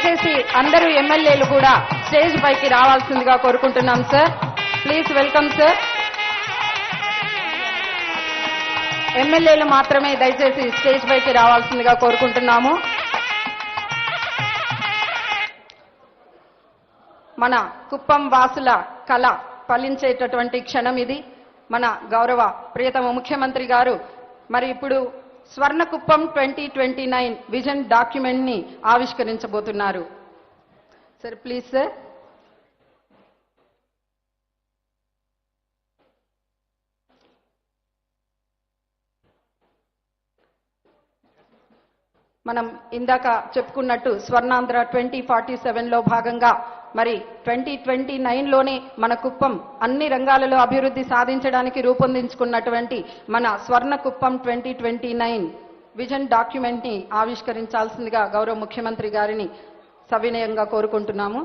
దయచేసి అందరూ ఎమ్మెల్యేలు కూడా స్టేజ్ పైకి రావాల్సిందిగా కోరుకుంటున్నాం సార్. Please welcome sir. ఎమ్మెల్యేలు మాత్రమే దయచేసి స్టేజ్ పైకి రావాల్సిందిగా కోరుకుంటున్నాము. మన కుప్పం వాసుల కళ ఫలించేటటువంటి క్షణం ఇది. మన గౌరవ ప్రియతమ ముఖ్యమంత్రి గారు మరి ఇప్పుడు స్వర్ణ కుప్పం 2029 విజన్ డాక్యుమెంట్ ని ఆవిష్కరించబోతున్నారు. Sir please sir. మనం ఇందాక చెప్పుకున్నట్టు స్వర్ణాంధ్ర 2047లో భాగంగా మరి 2029లోనే మన కుప్పం అన్ని రంగాలలో అభివృద్ధి సాధించడానికి రూపొందించుకున్నటువంటి మన స్వర్ణ కుప్పం 2029 విజన్ డాక్యుమెంట్ ని ఆవిష్కరించాల్సిందిగా గౌరవ ముఖ్యమంత్రి గారిని సవినయంగా కోరుకుంటున్నాము.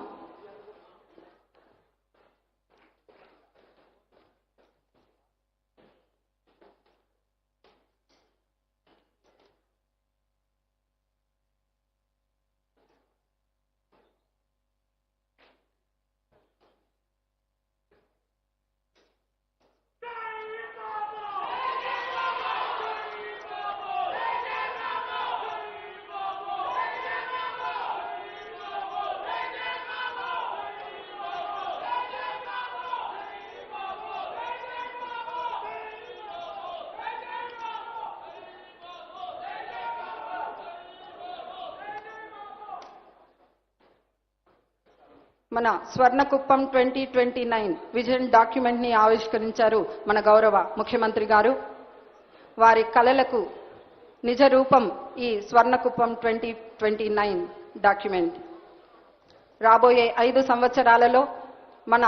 మన స్వర్ణకుప్పం 2029 విజన్ డాక్యుమెంట్ ని ఆవిష్కరించారు మన గౌరవ ముఖ్యమంత్రి గారు. వారి కలలకు నిజ రూపం ఈ స్వర్ణకుప్పం 2029 డాక్యుమెంట్. రాబోయే 5 సంవత్సరాలలో మన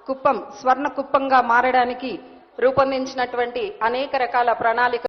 కుప్పం స్వర్ణ కుప్పంగా మారడానికి రూపొందించినటువంటి అనేక రకాల ప్రణాళిక